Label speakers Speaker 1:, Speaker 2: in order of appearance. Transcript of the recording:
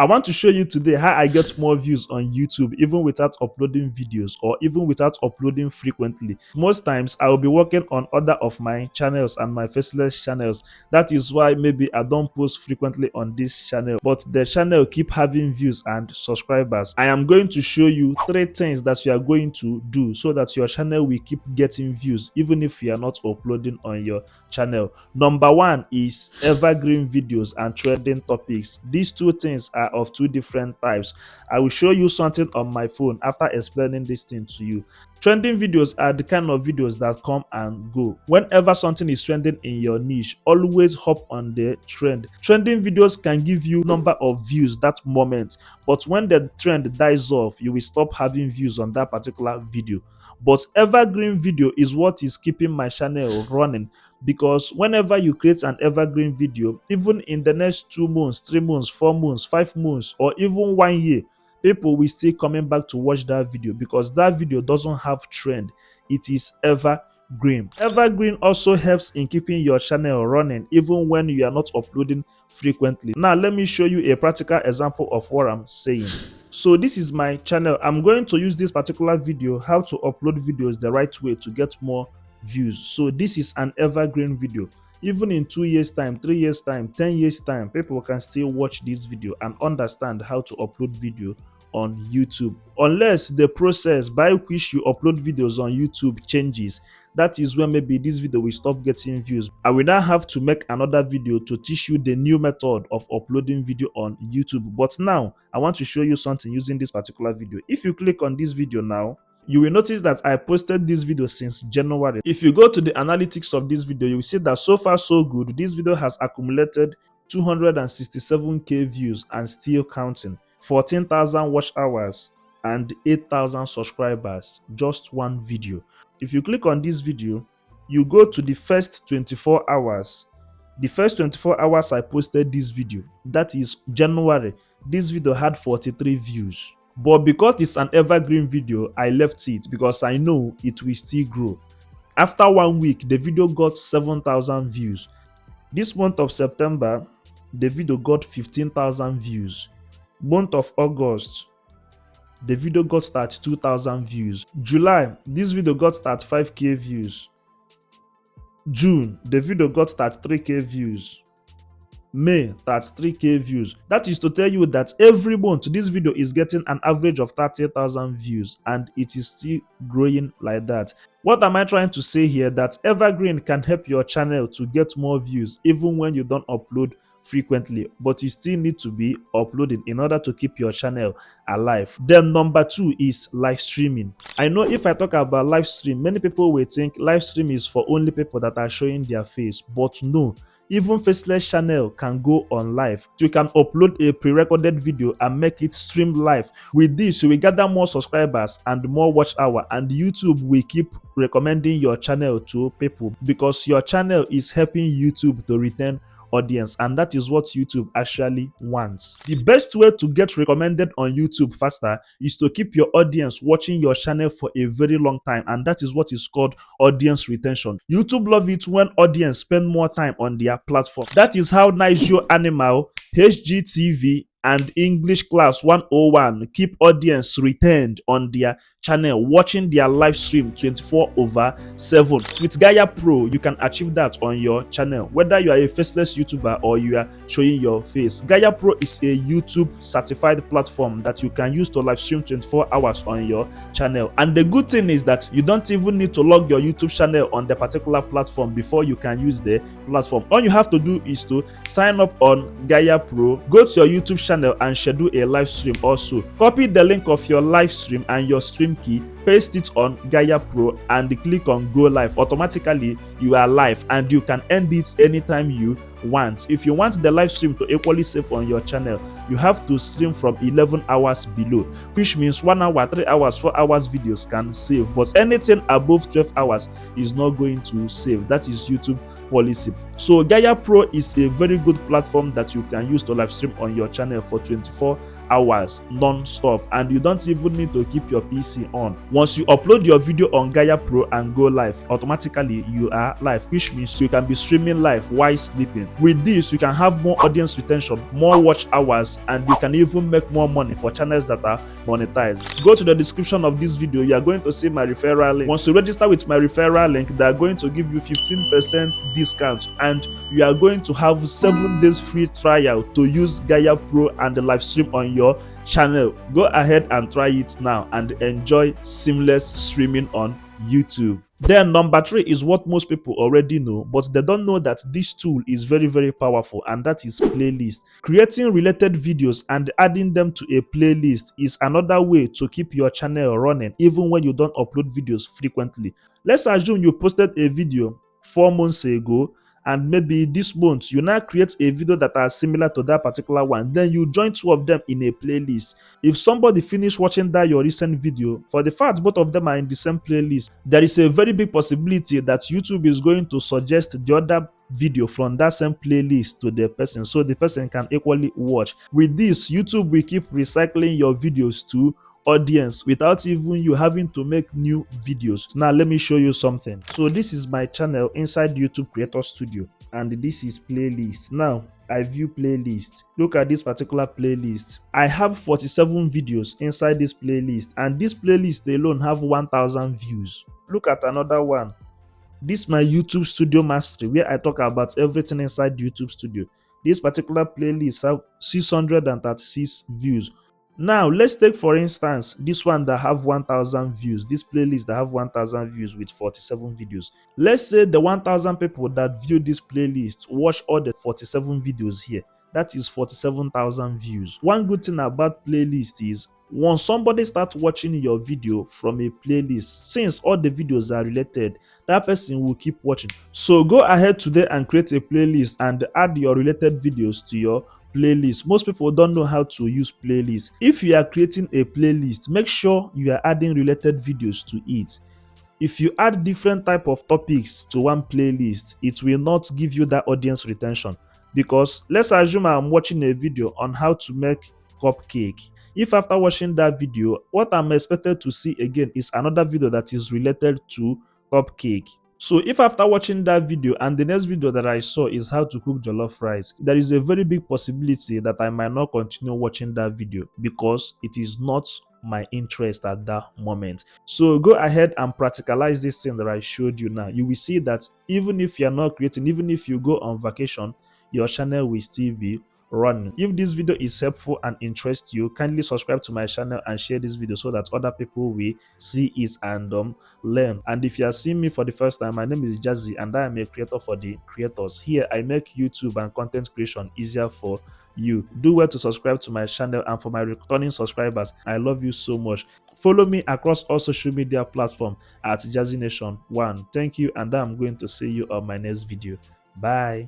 Speaker 1: I want to show you today how I get more views on YouTube even without uploading videos or even without uploading frequently. Most times I will be working on other of my channels and my faceless channels. That is why maybe I don't post frequently on this channel, but the channel keep having views and subscribers. I am going to show you 3 things that you are going to do so that your channel will keep getting views even if you are not uploading on your channel. Number 1 is evergreen videos and trending topics. These 2 things are of 2 different types. I will show you something on my phone after explaining this thing to you. Trending videos are the kind of videos that come and go. Whenever something is trending in your niche, always hop on the trend. Trending videos can give you number of views that moment, but when the trend dies off, you will stop having views on that particular video. But evergreen video is what is keeping my channel running, because whenever you create an evergreen video, even in the next 2 months, 3 months, 4 months, 5 months, or even 1 year, people will still coming back to watch that video because that video doesn't have trend. It is evergreen. Evergreen also helps in keeping your channel running even when you are not uploading frequently. Now let me show you a practical example of what I'm saying. So this is my channel. I'm going to use this particular video, how to upload videos the right way to get more views. So this is an evergreen video. Even in 2 years time, 3 years time, 10 years time, people can still watch this video and understand how to upload video on YouTube. Unless the process by which you upload videos on YouTube changes, that is when maybe this video will stop getting views. I will now have to make another video to teach you the new method of uploading video on YouTube. But now I want to show you something using this particular video. If you click on this video now, you will notice that I posted this video since January. If you go to the analytics of this video, you will see that so far so good. This video has accumulated 267k views and still counting, 14,000 watch hours and 8,000 subscribers. Just one video. If you click on this video, you go to the first 24 hours. The first 24 hours I posted this video, that is January, this video had 43 views. But because it's an evergreen video, I left it because I know it will still grow. After 1 week, the video got 7,000 views. This month of September, the video got 15,000 views. Month of August, the video got 32,000 views. July, this video got 35k views. June, the video got 33k views. May, 33k views. That is to tell you that every month this video is getting an average of 30,000 views and it is still growing like that. What am I trying to say here? That evergreen can help your channel to get more views even when you don't upload frequently, but you still need to be uploading in order to keep your channel alive. Then number 2 is live streaming. I know if I talk about live stream, many people will think live stream is for only people that are showing their face, but no. Even faceless channel can go on live. You can upload a pre-recorded video and make it stream live. With this, you will gather more subscribers and more watch hour, and YouTube will keep recommending your channel to people because your channel is helping YouTube to retain audience, and that is what YouTube actually wants. The best way to get recommended on YouTube faster is to keep your audience watching your channel for a very long time, and that is what is called audience retention. YouTube love it when audience spend more time on their platform. That is how Nice Animal, HGTV, and English Class 101 keep audience retained on their channel, watching their live stream 24/7. With Gyre Pro, you can achieve that on your channel, whether you are a faceless YouTuber or you are showing your face. Gyre Pro is a YouTube certified platform that you can use to live stream 24 hours on your channel. And the good thing is that you don't even need to log your YouTube channel on the particular platform before you can use the platform. All you have to do is to sign up on Gyre Pro, go to your YouTube channel and schedule a live stream. Also, copy the link of your live stream and your stream key, paste it on Gyre Pro and click on go live. Automatically you are live and you can end it anytime you want. If you want the live stream to equally save on your channel, you have to stream from 11 hours below, which means 1 hour, 3 hours, 4 hours videos can save, but anything above 12 hours is not going to save. That is YouTube policy. So Gyre Pro is a very good platform that you can use to live stream on your channel for 24 hours non-stop, and you don't even need to keep your PC on. Once you upload your video on Gyre Pro and go live, automatically you are live, which means you can be streaming live while sleeping. With this, you can have more audience retention, more watch hours, and you can even make more money for channels that are monetized. Go to the description of this video. You are going to see my referral link. Once you register with my referral link, they are going to give you 15% discount, and you are going to have 7 days free trial to use Gyre Pro and the live stream on your channel. Go ahead and try it now and enjoy seamless streaming on YouTube. Then number 3 is what most people already know, but they don't know that this tool is very, very powerful, and that is playlist. Creating related videos and adding them to a playlist is another way to keep your channel running even when you don't upload videos frequently. Let's assume you posted a video 4 months ago, and maybe this month you now create a video that are similar to that particular one, then you join 2 of them in a playlist. If somebody finish watching that your recent video, for the fact both of them are in the same playlist, there is a very big possibility that YouTube is going to suggest the other video from that same playlist to the person, so the person can equally watch. With this, YouTube will keep recycling your videos to audience without even you having to make new videos. Now let me show you something. So this is my channel inside YouTube Creator Studio, and this is playlist. Now I view playlist. Look at this particular playlist. I have 47 videos inside this playlist, and this playlist alone have 1,000 views. Look at another one. This is my YouTube Studio Mastery, where I talk about everything inside YouTube Studio. This particular playlist have 636 views. Now let's take for instance this one that have 1,000 views, this playlist that have 1,000 views with 47 videos. Let's say the 1,000 people that view this playlist watch all the 47 videos here. That is 47,000 views. One good thing about playlist is once somebody starts watching your video from a playlist, since all the videos are related, that person will keep watching. So go ahead today and create a playlist and add your related videos to your playlist. Most people don't know how to use playlists. If you are creating a playlist, make sure you are adding related videos to it. If you add different type of topics to one playlist, it will not give you that audience retention. Because let's assume I'm watching a video on how to make cupcake. If after watching that video, what I'm expected to see again is another video that is related to cupcake. So if after watching that video and the next video that I saw is how to cook jollof rice, there is a very big possibility that I might not continue watching that video because it is not my interest at that moment. So go ahead and practicalize this thing that I showed you now. You will see that even if you're not creating, even if you go on vacation, your channel will still be running. If this video is helpful and interests you, kindly subscribe to my channel and share this video so that other people will see it and learn. And if you are seeing me for the first time, my name is Jazzy and I am a creator for the creators. Here I make YouTube and content creation easier for you. Do well to subscribe to my channel, and for my returning subscribers, I love you so much. Follow me across all social media platforms at JazzyNation1. Thank you, and I'm going to see you on my next video. Bye.